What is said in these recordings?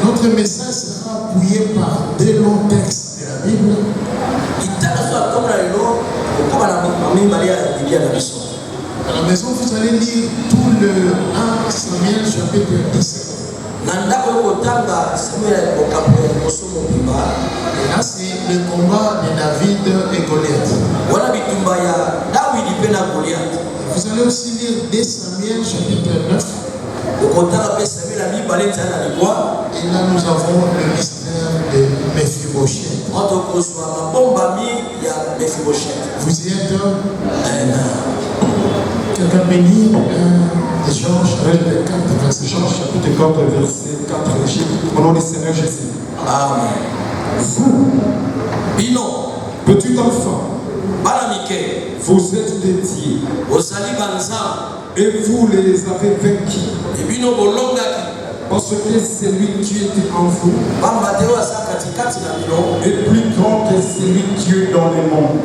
Notre message sera appuyé par deux longs textes de la Bible. À la maison, vous allez lire tout le 1 Samuel chapitre 17. Et là, c'est le combat de David et Goliath. Vous allez aussi lire 2 Samuel chapitre 9. Et là, nous avons le mystère de Mephibosheth. Vous y êtes? Quelqu'un peut lire Jean chapitre 4, verset 4. Au nom du Seigneur Jésus. Amen. Vous, petit enfant, vous êtes dédiés. Et vous les avez vaincus. Parce que celui qui était en vous est plus grand que celui qui est dans le monde.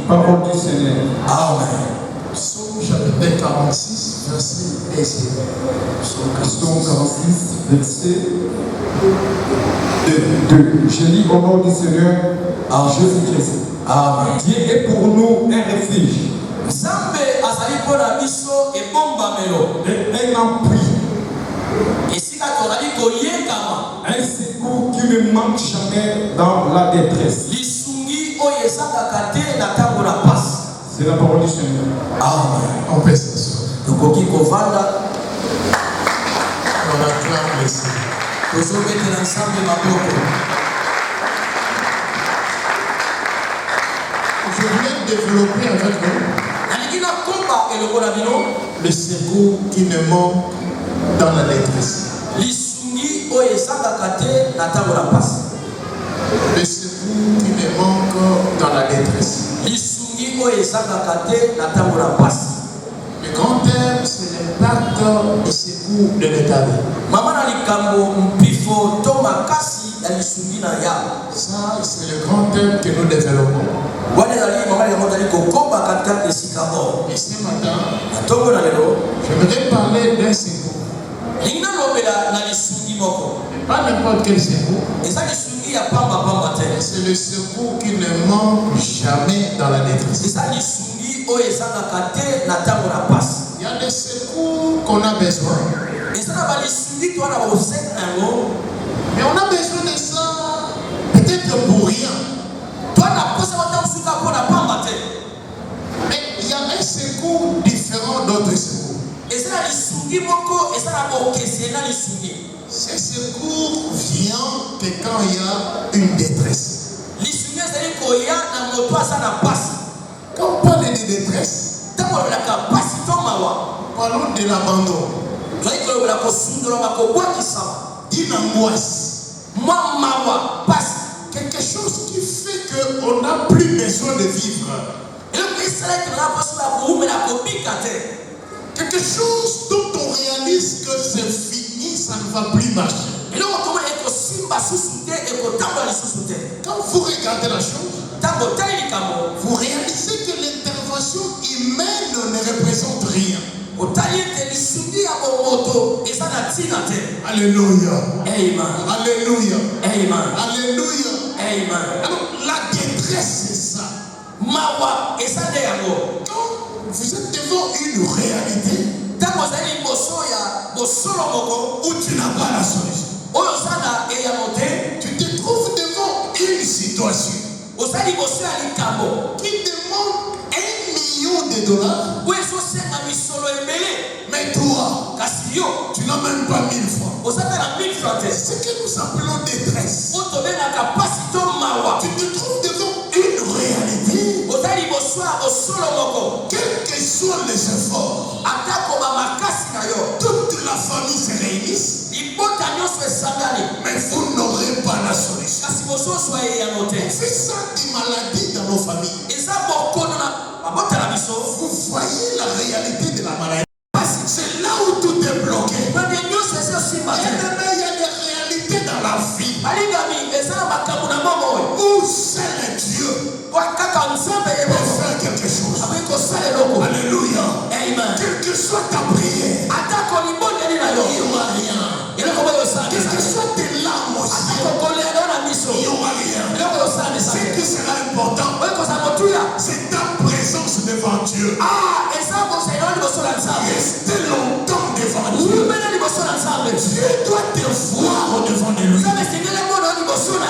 Parole du Seigneur. Amen. Psaume chapitre 46, verset 1. Psaume 46, verset 2. Je lis au nom du Seigneur en Jésus-Christ. Amen. Dieu est pour nous un refuge. Et un appui. Un secours qui ne manque jamais dans la détresse. C'est la parole du Seigneur. Amen. On peut s'asseoir. On acclame le Seigneur. Je voulais développer avec vous le secours qui ne manque dans la détresse. Le secours qui me manque dans la détresse. Le grand thème, c'est l'impact du secours de l'État. Ça, c'est le grand thème que nous développons. Et ce matin, j'aimerais parler d'un secours. Pas n'importe quel secours. C'est le secours qui ne manque jamais dans la détresse. Il y a des secours qu'on a besoin. Mais on a besoin de ça peut-être pour rien. Mais il y a un secours différent d'autres secours. Ce secours vient que quand il y a une détresse. Quand on parle de détresse, parlons de l'abandon, d'une angoisse, quelque chose qui fait qu'on n'a plus besoin de vivre. Quelque chose dont on réalise que c'est fini, ça ne va plus marcher. Quand vous regardez la chose, vous réalisez que l'intervention humaine ne représente rien. Alléluia. Amen. Alléluia. Amen. Alléluia. Amen. Alors, la détresse, c'est ça. Quand vous êtes devant une réalité où tu n'as pas la solution, tu te trouves devant une situation qui demande $1 million, mais toi, tu n'as même pas 1000 francs. C'est ce que nous appelons détresse. Tu te trouves devant une réalité, quels que soient les efforts, toute la famille se réunisse, mais vous n'aurez pas la solution. On fait ça des maladies dans nos familles. Vous voyez la réalité de la maladie. C'est là où tout est bloqué. Il y a des réalités dans la vie où seul Dieu peut faire quelque chose. Alléluia. Amen. Quelle que soit ta prière, il n'y aura rien. Quelle que soit tes larmes aussi, il n'y aura rien. Ce qui sera important, c'est ta présence devant Dieu. Restez longtemps devant Dieu. Dieu doit te voir devant lui.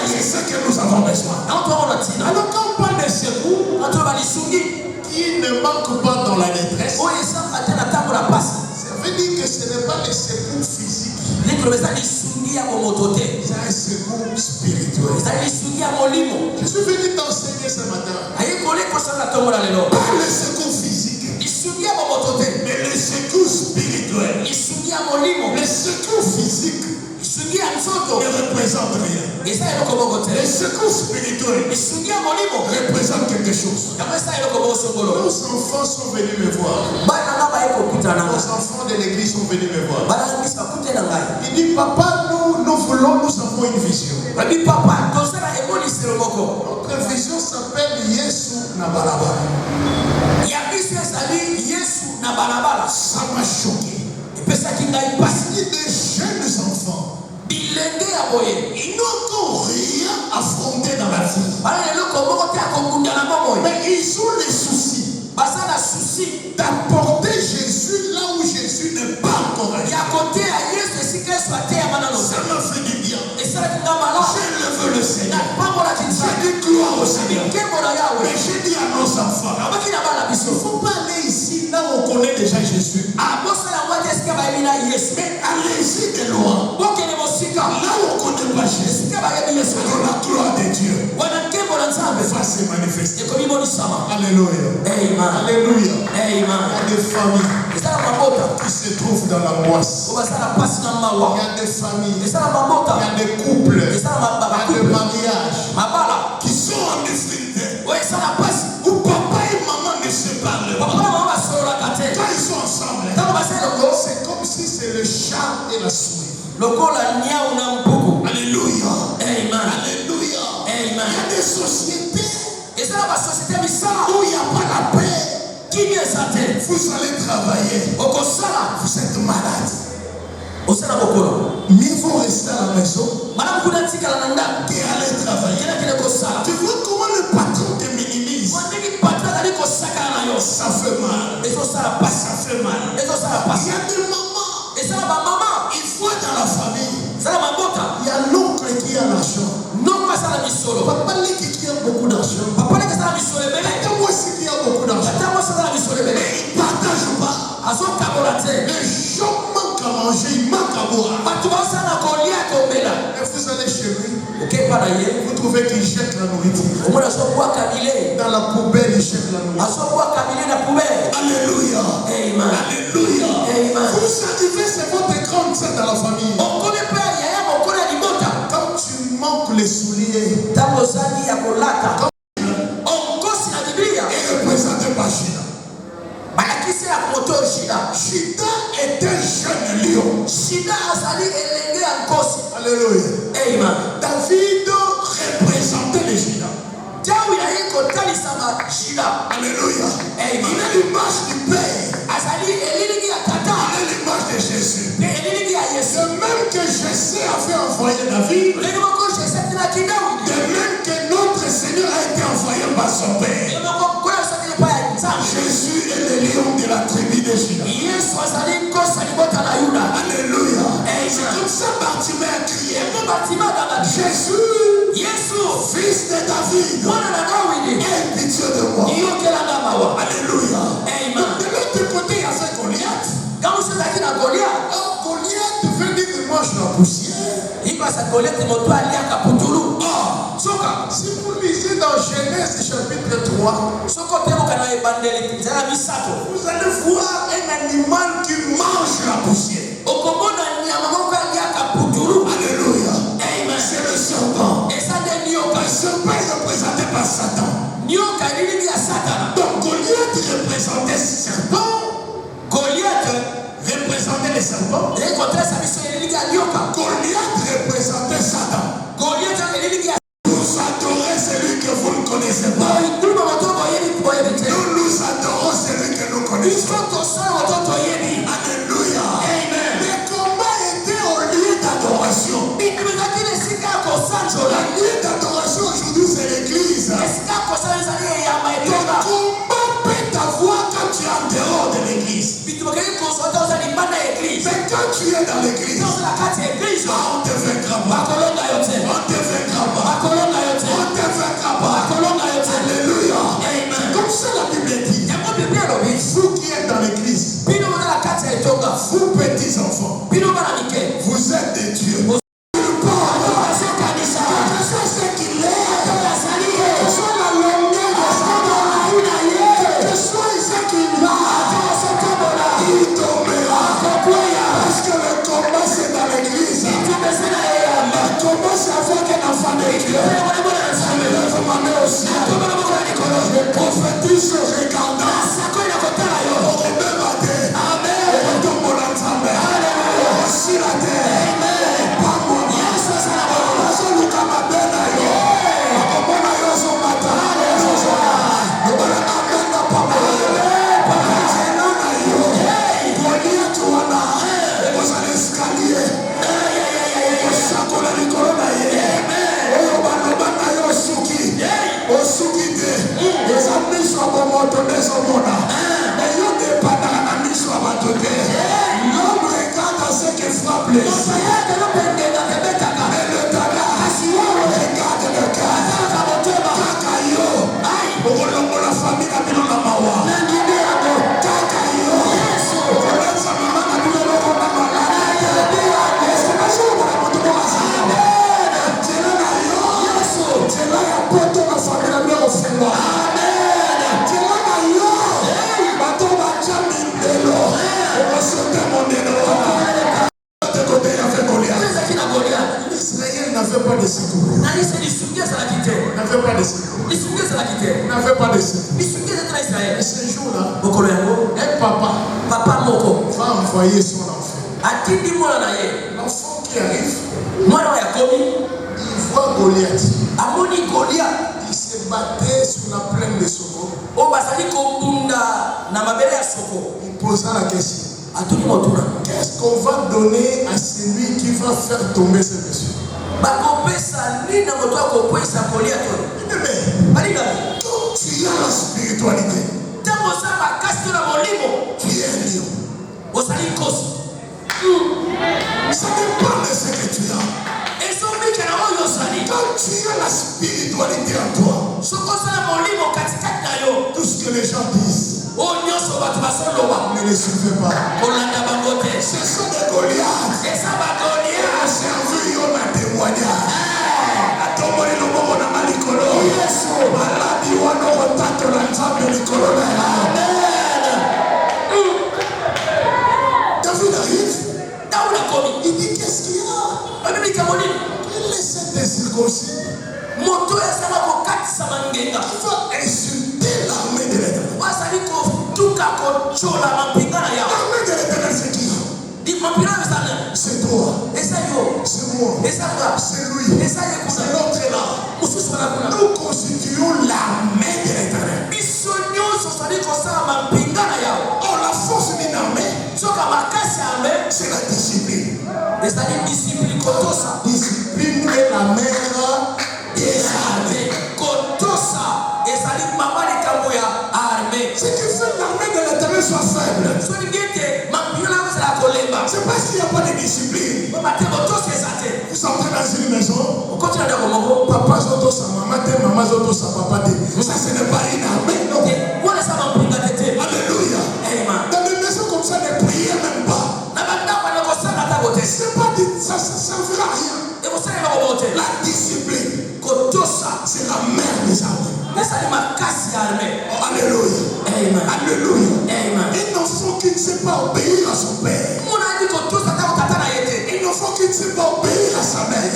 C'est ce que nous avons besoin. Alors quand on parle de secours qui ne manque pas dans la détresse, ça veut dire que ce n'est pas le secours physique. C'est un secours spirituel. Je suis venu t'enseigner ce matin. Pas le secours physique, mais le secours spirituel. Le secours physique ne représente rien. Le secours spirituel représente quelque chose. Nos enfants sont venus me voir. Nos enfants de l'église sont venus me voir. Il dit, papa, nous avons une vision. Notre vision s'appelle Yesu na Balabala. Ça m'a choqué. Parce qu'il y a des jeunes enfants, ils n'ont encore rien affronté dans la vie. Mais ils ont les soucis d'apporter Jésus là où Jésus n'est pas encore allé. Ça m'a fait du bien. Je lève le Seigneur. J'ai dit gloire au Seigneur. Mais j'ai dit à nos enfants, il ne faut pas aller ici là où on connaît déjà Jésus. Mais allez-y de loin. Là où on ne connaît pas Jésus. Alors la gloire de Dieu va se manifester. Alléluia. Amen. Alléluia. Amen. Il y a des familles qui se trouvent dans l'angoisse. Il y a des familles, il y a des couples, il y a des mariages qui sont en difficulté. Où papa et maman ne se parlent pas. Quand ils sont ensemble, c'est comme si c'est le chat et la souris. Alléluia. Amen. Alléluia. Amen. Il y a des sociétés où il n'y a pas la paix, vous allez travailler. Vous êtes malade. Mieux vaut rester à la maison qu'aller travailler. Tu vois comment le patron te minimise. Ça fait mal. Ça fait mal. Il y a des mamans. Il faut dans la famille. Il y a l'oncle qui a l'argent. Papa qui a beaucoup d'argent. Papa moi aussi qui a beaucoup d'argent. Mais il ne partage pas. Les gens manquent à manger, ils manquent à boire. Et vous allez chez lui. Vous trouvez qu'il jette la nourriture. Dans la poubelle, il jette la nourriture. Alléluia. Amen. Alléluia. Amen. Vous arrivez, c'est votre grande scène dans la famille. Quand tu manques les souliers, et représenté par Shida. Shida est un jeune lion. Alléluia. Amen. David représentait les Shida. Alléluia. Amen. Il est l'image du Père. Il est l'image de Jésus. De même que Jésus a fait envoyer David, de même que notre Seigneur a été envoyé par son Père. Jésus est le lion de la tribu de Juda. Alléluia. C'est comme ça Bartimée a crié. Jésus, fils de David, aie pitié de moi. Alléluia. De l'autre côté, il y avait Goliath. Goliath veut dire que moi je suis la poussière. Si vous lisez dans Genèse chapitre 3, vous allez voir un animal qui mange la poussière. Alléluia. C'est le serpent. Le serpent est représenté par Satan. Donc Goliath représentait le serpent. Goliath représentait les serpents. Goliath représentait Satan. Vous adorez celui que vous ne connaissez pas. Nous adorons celui que nous connaissons. Alléluia. Les combats étaient au lieu d'adoration. Le lieu d'adoration aujourd'hui c'est l'église. Le combat peut t'avoir quand tu es en dehors de l'église. Mais quand tu es dans l'église, on te vaincra pas. On te vaincra pas. On te vaincra pas. Alléluia. C'est comme ça la Bible dit. Vous qui êtes dans l'église, vous petits enfants, vous êtes des dieux. L'homme regarde à ce qui frappe les yeux. Israël n'avait pas de secours. N'avait pas de secours. N'avait pas de secours. Et ce jour-là, un papa va envoyer son enfant. L'enfant qui arrive, il voit Goliath. Il se se battaient sur la plaine de Soko, il posa la question. Qu'est-ce qu'on va donner à celui qui va faire tomber ce monsieur? Quand tu as la spiritualité, tu es un lion. Ça dépend de ce que tu as. Quand tu as la spiritualité en toi, tout ce que les gens disent ne les suivez pas. Ce sont des Goliaths. Ils servi un témoignage. David arrive. Il dit qu'est-ce qu'il y a? Il laisse des circoncis. Il va insulter l'armée de l'Éternel. L'armée de l'Éternel, c'est qui? C'est toi. C'est moi. C'est lui. C'est l'autre là. Nous constituons l'armée de l'Éternel. Or, la force d'une armée, c'est la discipline. Discipline est la mère des armées. Ce qui fait que l'armée de l'Éternel soit faible, c'est parce qu'il n'y a pas de discipline. Vous entrez dans une maison, papa zoto sa maman, maman zoto sa papa. Ça, ce n'est pas une armée, non. Alléluia. Dans des maisons comme ça, ne priez même pas. C'est pas dit, ça ne servira à rien. La discipline, c'est la mère des armées. Alléluia. Alléluia. Un enfant qui ne sait pas obéir à son père, un enfant qui ne sait pas obéir à sa mère, il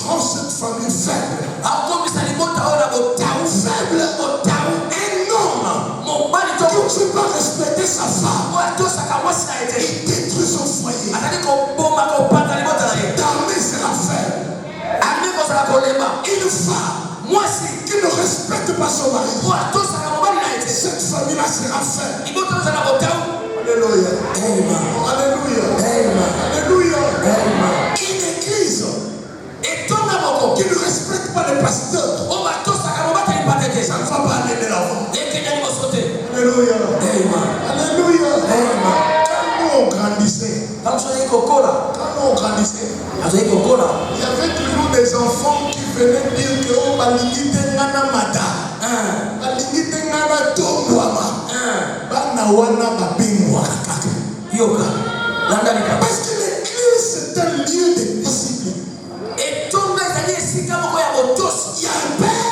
rend cette famille faible. Faible. Un homme qui ne sait pas respecter sa femme, il détruit son foyer. L'armée sera faible. Une femme qui ne respecte pas son mari, cette famille-là sera faible. Alléluia. Alléluia. Alléluia. Une église qui ne respecte pas les pasteurs, ça ne va pas aller de l'avant. Alléluia. Alléluia. Quand nous grandissait, il y avait toujours des enfants qui venaient dire que oh, balingite ngana mata, balingite ngana tongwama, banawana babingwa yoga. Parce que l'église c'est un lieu de discipline. Et tout le monde il y a un père,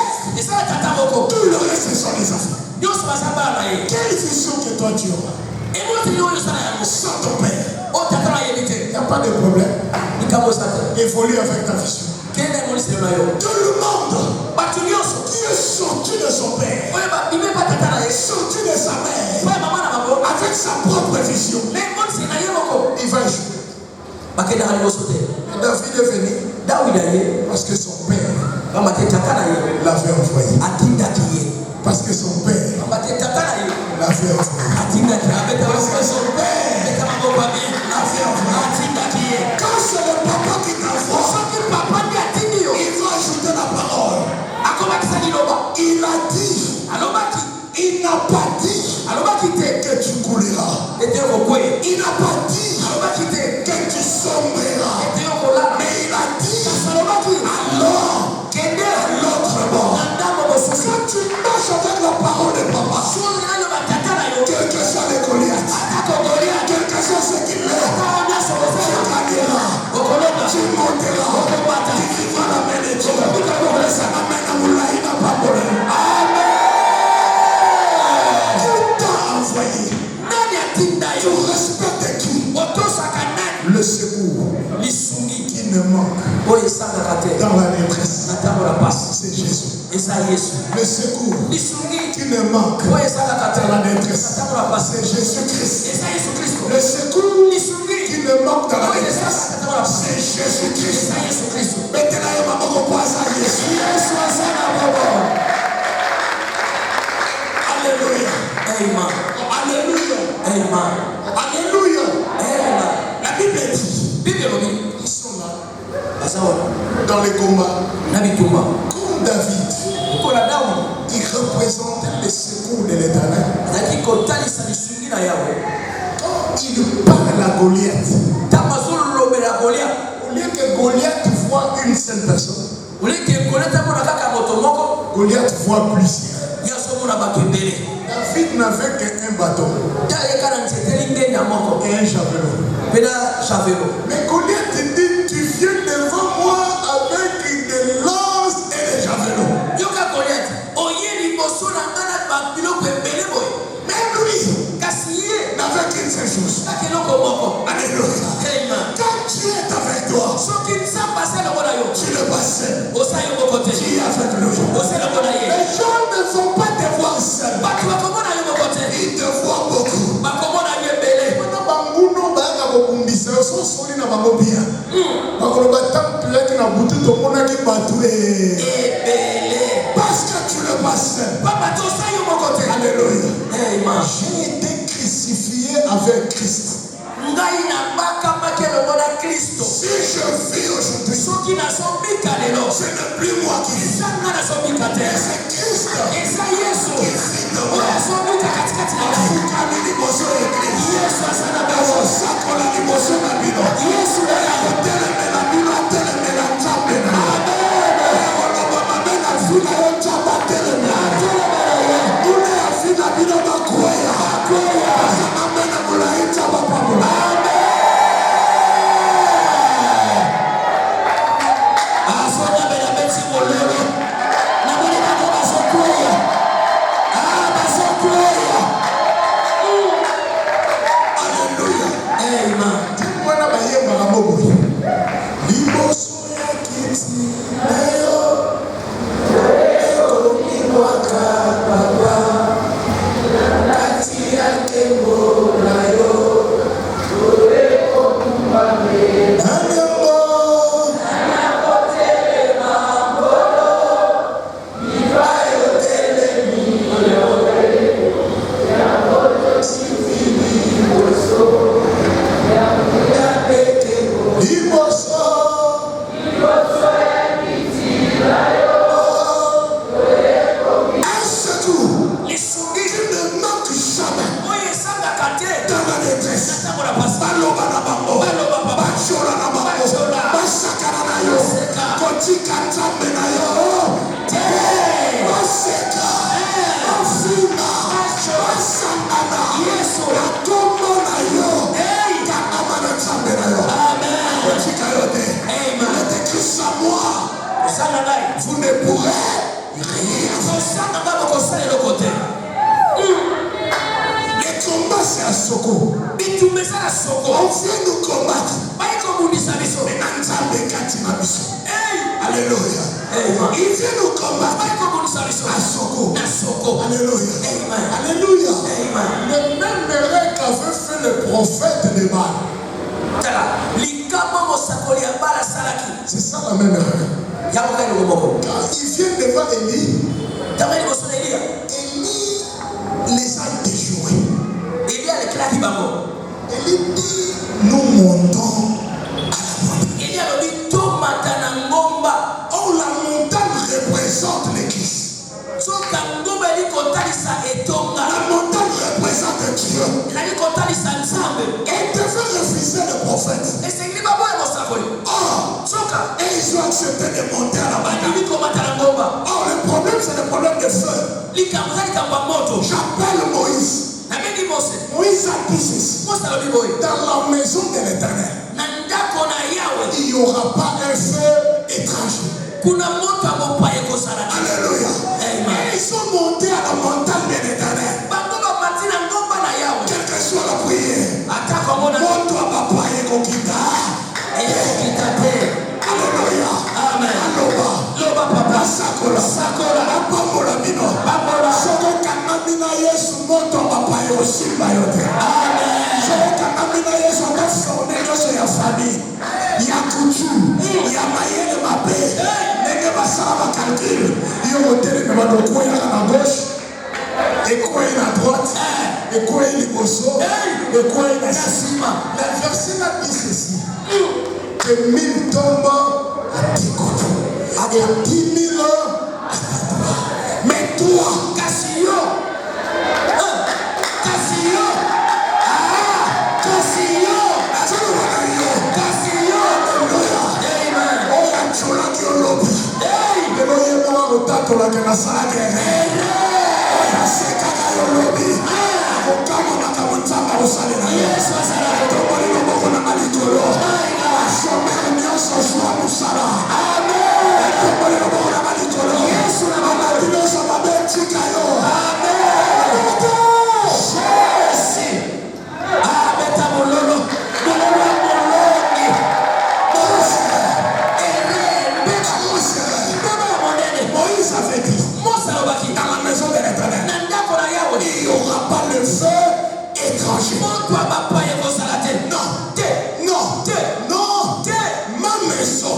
tout le reste ce sont les enfants. Quelle vision que toi tu auras sans ton père? Il n'y a pas de problème. Évolue avec ta vision. Tout le monde qui est sorti de son père, sorti de sa mère, avec sa propre vision, il va échouer. David est venu parce que son père l'avait envoyé. Parce que son père l'avait envoyé. Parce que son père l'avait envoyé. Quand c'est le papa qui t'envoie, il va ajouter la parole. Il a dit, il n'a pas dit que tu couleras. Il n'a pas dit que tu sombreras. Mais il a dit alors à l'autre bord. Quand tu marches avec la parole de papa, quel que soit les Goliaths, quel que soit ce qu'il est, tu gagneras, tu monteras, tu vivras la main de Dieu. Ça m'amène à Moulaï, n'a pas de problème. Amen. Qui t'a envoyé? Tu respectes qui? Le secours qui ne manque dans la détresse, c'est Jésus. Le secours qui ne manque dans la détresse, c'est Jésus-Christ. Le secours qui ne manque dans la détresse, c'est Jésus-Christ. Mettez-la et maman, on passe à Jésus. Amen. Alléluia. Amen. La Bible dit, ils sont là, dans les combats, comme David, il représentait le secours de l'Éternel. Il parle à Goliath. Au lieu que Goliath voit une seule personne, Goliath voit plusieurs. David n'avait qu'un bâton et un javelot. Mais Goliath dit, tu viens devant moi avec des lances et des javelots. Même lui n'avait qu'une seule chose. Alléluia. Quand Dieu est avec toi, tu ne pas seul. Tu es avec lui. Les gens ne vont pas te voir seul. Ils te voient beaucoup. Parce que tu le passes seul. Alléluia. J'ai été crucifié avec Christ. Si je vis aujourd'hui, ce n'est plus moi qui vis, c'est Christ qui vit de moi. Vous ne pourrez rien. Les combats, c'est à Soko. On vient nous combattre. Alléluia. Il vient nous combattre à Soko. Alléluia. Alléluia. Le même erreur qu'avait fait le prophète de Baal. C'est ça la même erreur. Quand il vient devant Élie, Élie les a déjoués. Élie dit, nous montons à la montagne. Oh, la montagne représente l'église. La montagne représente Dieu. Elle devait refuser le prophète. Et ils ont accepté de monter à la montagne. Oh, le problème, c'est le problème de feu. J'appelle Moïse. Moïse a dit ceci. Dans la maison de l'Éternel, il n'y aura pas un feu étranger. Alléluia. Et ils sont montés à la montagne de l'Éternel. Quelle que soit la prière, monte à papa et Kokita. Alléluia. Amen. Loba papa sakola. Apamola bino. Soko kanamina Yesu moto papa yosi bayote. Amen. Soko kanamina Yesu atafone nyosho ya famille. Ya kutu. Ya mayele mabe. Nenge basala kalkile. Iyo hoteli ne badoko ya na gauche. Et quoi est à droite? Et quoi est les bossos? Et quoi est la cima? La verset là dit ceci. Que 1000 tombent à tes côtés. À 10 000 mais toi, Cassio, Cassio, Cassio, Cassio, amen. Oh, Anchola qui est lobby. Hey, le loyer m'a rotato la canassa guerre. Oh, c'est Kaka lobby. Oh, kama makamutanga usalina. Yes, wasala. Tomori no boko na malitolo. Shomer nyonso shwa musala. Amen. Tomori no boko na malitolo. Yes, na mama dinosa mabetika yo. Amen. Yes. Abeta mololo. Mololo molongi. Moïse avait dit dans la maison de l'Éternel, il n'y aura pas le feu étranger. Non, non, non, ma maison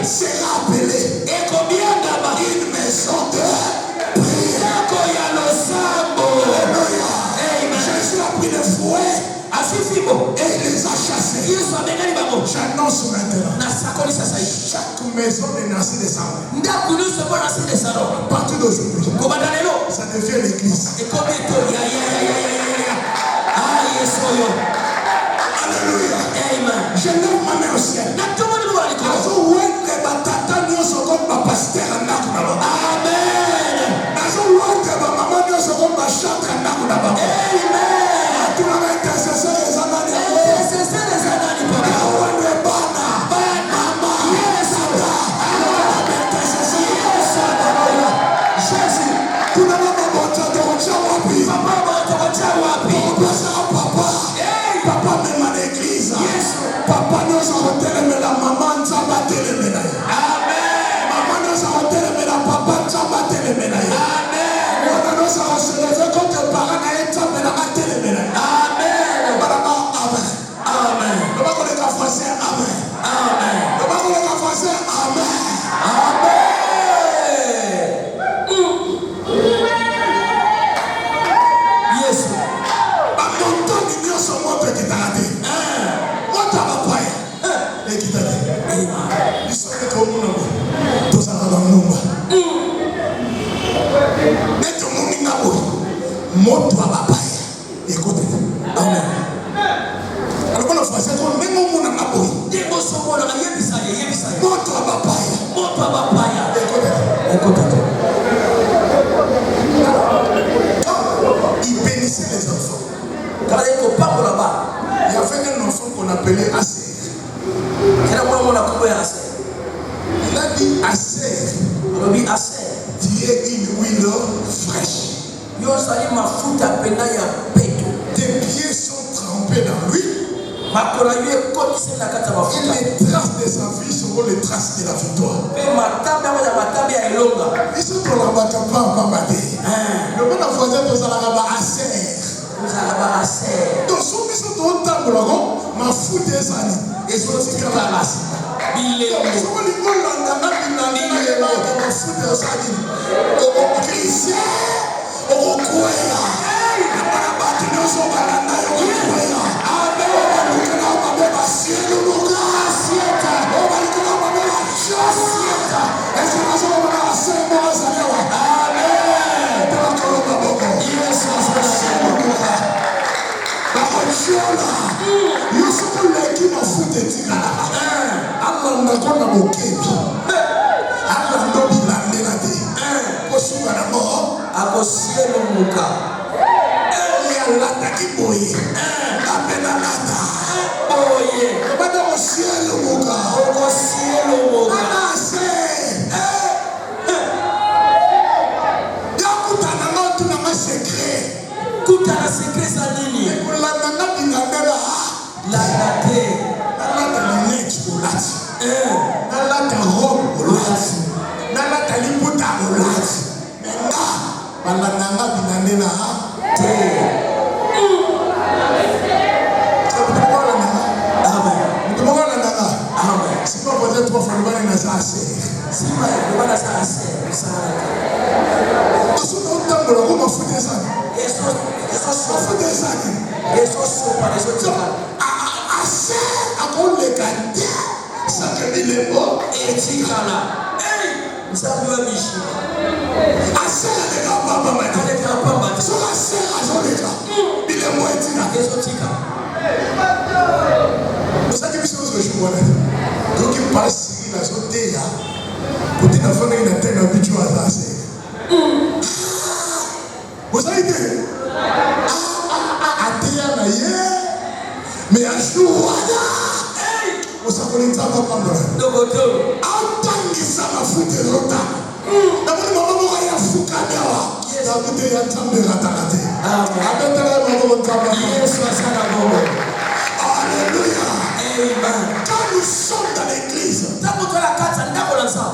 sera appelée une maison de prière. Jésus a pris le fouet et il les a chassés. J'annonce maintenant, chaque maison de Nancy de Salon, à partir d'aujourd'hui, ça devient l'église. Alléluia. Je lève ma main au ciel. Papa même à l'église. Papa nous a retiré mais la maman nous a battu les médailles. Amen. Maman nous a retiré mais la papa nous a battu les médailles. Amen. On a nous a relevé quand les parents n'ont été mais la battu les médailles. Amen. Amen. Amen. Le bac de la français. Amen. Amen. Le bac de la français. Amen. Amen. Yes. Moto à papaya. Écoutez. Amen. Alors, le français, on met mon monde à ma boue. Moto à papaya. Moto à papaya. Écoutez. Il bénissait les enfants. Il y avait un enfant qu'on appelait Aser. Il a dit Aser. Tu es une huile fraîche. Tes pieds sont trempés dans l'huile. Et les traces de sa vie seront les traces de la victoire. Ils sont pour la batapa. Le monde a voisin pour ça la Aser. Donc, ceux qui sont au temple, ma fout des années. Et sont aussi comme la race. Donc, ceux qui sont au tambola ko mafuta ezaki. Mafuta ezaki. Ase akoleka te. Sakeli lebo. Etikala. Nzambe wa bishi. Ase aleka papa mati. So ase azoleka. Bile mo etika. Ezotika. Vous savez que c'est ce que je vois là. Donc il passe il a sauté là. Côté la femme il a tellement habitué à ça. Vous savez que atia na ye mais à chouada. Vous savez que ça va prendre. Dogoto. Autant ça va foutre l'autre. D'abord maman va y foutre dawa. Ça va te y attendre ratarate. Amen. Avec la maman va travailler. Yesu asana bobo. Alléluia. Amen. Quand nous sommes dans l'église,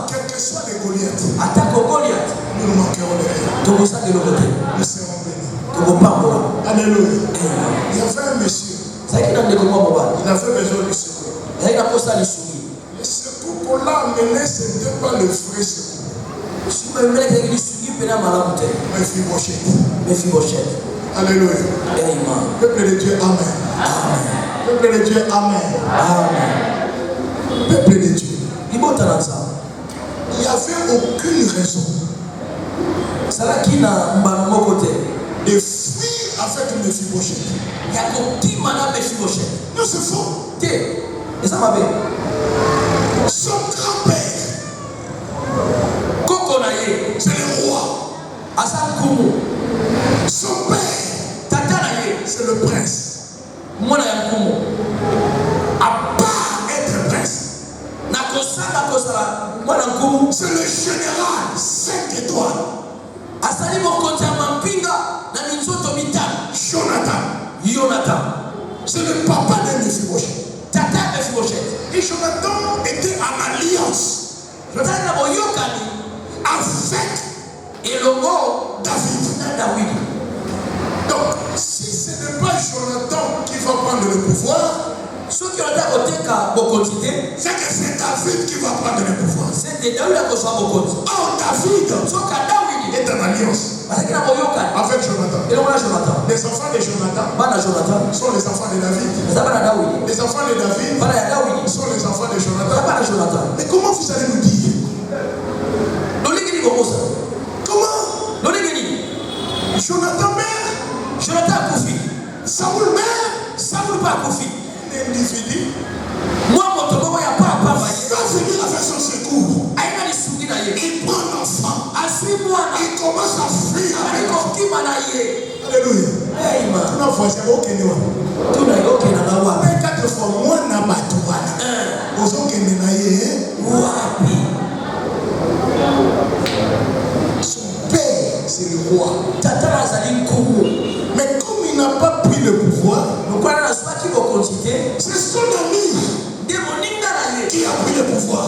quel que soit les Goliaths, nous ne manquerons de rien. Nous serons bénis. Alléluia. Il y avait un monsieur, il avait besoin de secours. Le secours qu'on l'a amené, ce n'était pas le vrai secours. Mephibosheth. Alléluia. Peuple de Dieu, amen. Peuple de Dieu, amen. Peuple de Dieu. Il n'y avait aucune raison de fuir avec Mephibosheth. Non, c'est faux. Son grand-père, c'est le roi. Son père, c'est le prince. À part être prince, c'est le général 5 étoiles. Jonathan. C'est le papa de Mephibosheth. Et Jonathan était en alliance avec David. Donc, si ce n'est pas Jonathan qui va prendre le pouvoir, c'est que c'est David qui va prendre le pouvoir. Or, David est en alliance avec Jonathan. Les enfants de Jonathan sont les enfants de David. Les enfants de David sont les enfants de Jonathan. Mais comment vous allez nous dire? Comment? Jonathan meurt. Saoul meurt. L'individu va venir avec son secours. Il prend l'enfant. Il commence à fuir avec l'enfant. Alléluia. Tuna voisin okeniwa. Mais quatre fois moi na batuana. Ozokende na ye. Wapi. Son père c'est le roi. Mais comme il n'a pas pris le pouvoir, c'est son ami qui a pris le pouvoir.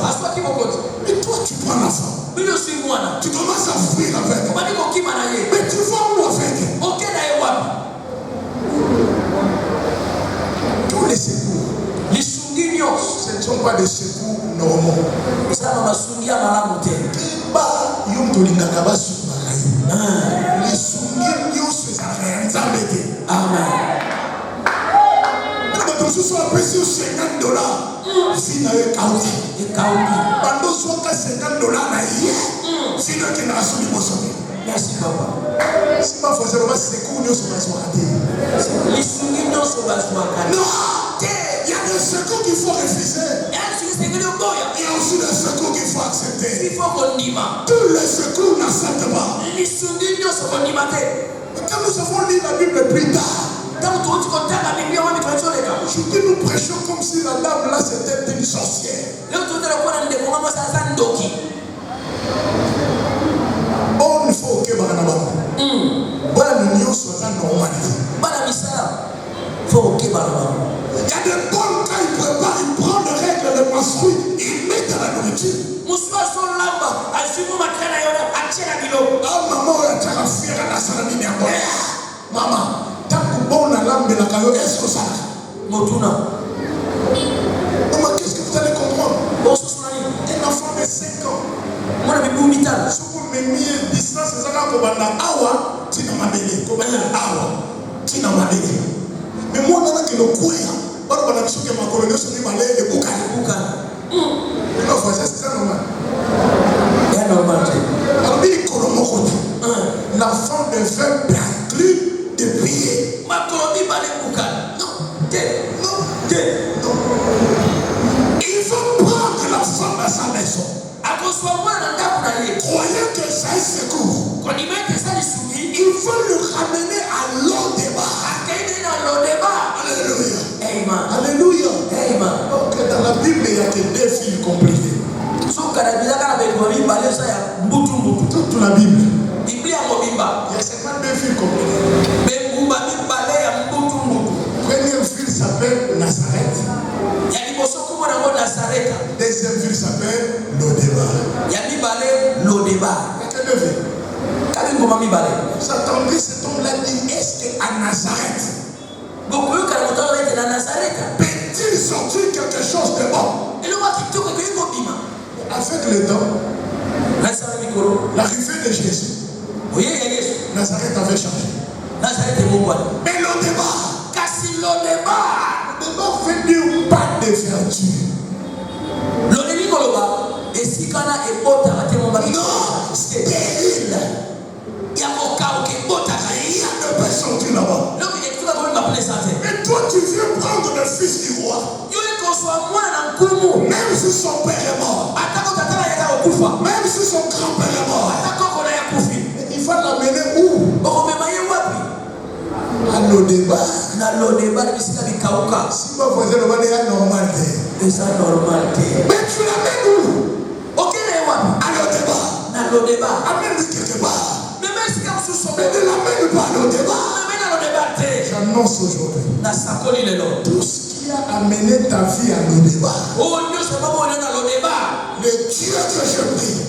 Mais toi tu prends l'enfant. Tu commences à fuir avec. Mais tu vas où avec? Tous les secours, ce ne sont pas des secours normaux. Amen. Ce soit apprécié $50. Si vous avez $50 na hier, si vous avez merci papa. Si ma foi c'est c'est cool nous sommes ratés. Non, il y a des secours qu'il faut refuser. Il y a aussi des secours qu'il faut accepter. Tous les secours n'acceptent pas. Quand nous avons lu la Bible plus tard, aujourd'hui nous prêchons comme si la dame là c'était une sorcière. Oh, il faut que Baranabam. Voilà l'union soit en normalité. Il y a des bonnes quand ils préparent, ils prennent les règles de masquer, ils mettent dans la nourriture. Ah, maman, tu as fière à la salamine. Maman, tant que bon la lampe de la caillou, est-ce que ça? Motuna. Maman, qu'est-ce que vous allez comprendre? Un enfant de 5 ans. Si vous me mis distance, c'est ça qu'on va dans Awa. tina mabele ko bana awa tina mabele mais moi on a que le couille on va la souke ma colonie sur les malais et bouka non faut c'est ça normal c'est normal alors il kolomo la femme de faire préclure de prier ma colonie balé bouka non il faut prendre la femme à sa maison. Croyez que ça est secours. Il faut le ramener à l'au-débat. Alléluia. Alléluia. Donc dans la Bible, il n'y a que deux fils compliqués. Toute la Bible. Il y a seulement deux fils compliqués. Premier fil s'appelle Nazareth. Deuxième ville s'appelle Lodeba. J'attendais cet homme-là dit est-ce qu'à Nazareth peut-il sortir quelque chose de bon? Avec le temps, l'arrivée de Jésus, Nazareth avait changé. Mais Lodeba fait dire pas de vertu. Non, c'est terrible. Il y a deux personnes qui là-bas. Et toi, tu viens prendre le fils du roi. Même si son père est mort. Même si son grand-père est mort. Il va l'amener où? À Lodeba. Si ma voisine est normal. Mais tu l'amènes où? À Lodeba. Amène-le quelque part. Mais ne l'amène pas à Lodeba. J'annonce aujourd'hui. Tout ce qui a amené ta vie à Lodeba. Le Dieu que je prie.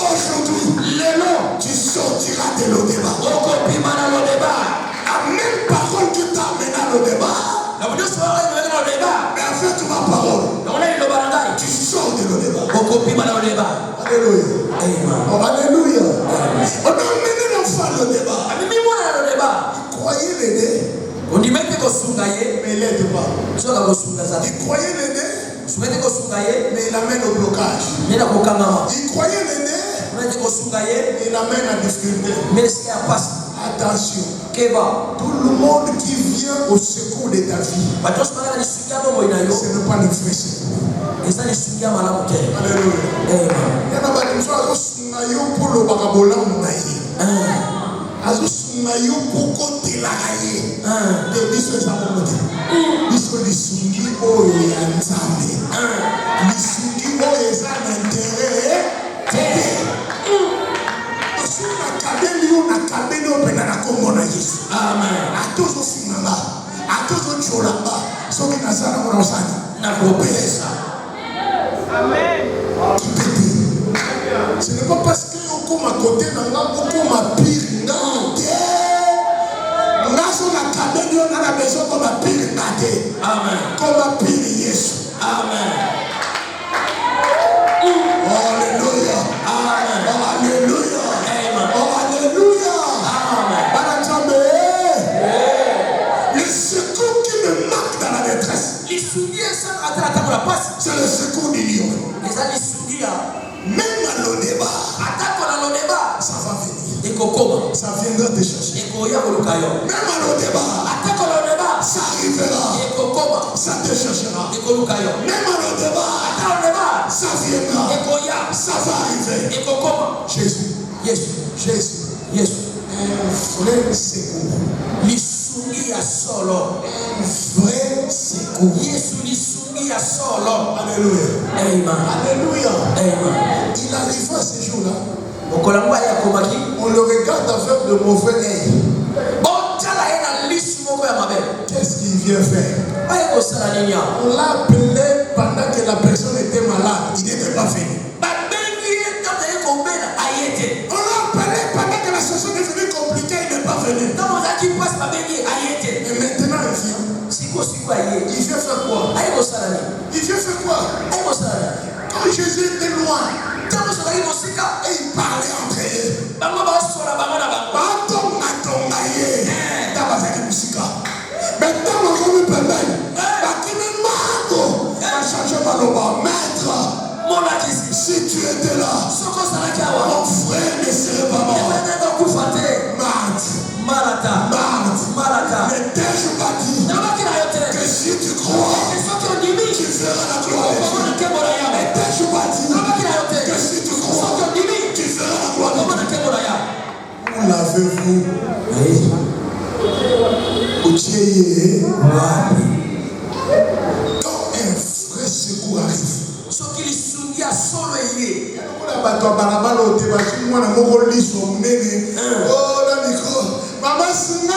Aujourd'hui, tu sortiras de Lodeba. Amène parole qui t'a amené à Lodeba. Mais avec ma parole, tu sors de Lodeba. Alléluia. Oh, alléluia. On a amené l'enfant à Lodeba. Il croyait l'aider. Mais il l'aide pas. Il croyait l'aider. Mais il amène au blocage. Il croyait l'aider. Mais il amène à difficulté. Attention. Tout le monde qui vient au secours de ta vie, ce n'est pas le vrai secours. Alléluia. Il y a des gens qui ont pour le bagabola azosungayo pour côté la gaye de biso ezamomote biso lisungi oyo ya nzambe lisungi oyo eza na intérêt osuna kabeli yo na kabeli yo pena na kombo na Yesu. Amen. Atozofunganga atozotolanga soki nazala mona osani nakopelesa. Amen. Ce n'est pas parce que on à côté d'un gars, on m'a pire. Non, on a cabé, on a la maison comme a pire. Amen. Comme a pire Jésus. Amen. Alléluia. Amen. Alléluia. Amen. Alléluia. Amen. Le secours qui me marque dans la détresse, c'est le secours du lion. Même à Lodeba, ça va venir. Ça viendra te chercher. Même à Lodeba, ça arrivera. Ça te cherchera. Même à Lodeba, ça viendra. Ça va arriver. Jésus. Un vrai secours. Un vrai secours. Alléluia. Alléluia. Il arriva ce jour-là. On le regarde avec de mauvais œil. Qu'est-ce qu'il vient faire? On l'a appelé pendant que la personne était malade. Il n'était pas venu. On l'a appelé pendant que la situation est devenue compliquée. Il n'est pas venu. Et maintenant il vient. Il vient faire quoi? Il vient faire quoi? Quand Jésus était loin, et il parlait entre eux. bato balabala ote basi mwana moko liso munene oh na micro mama singa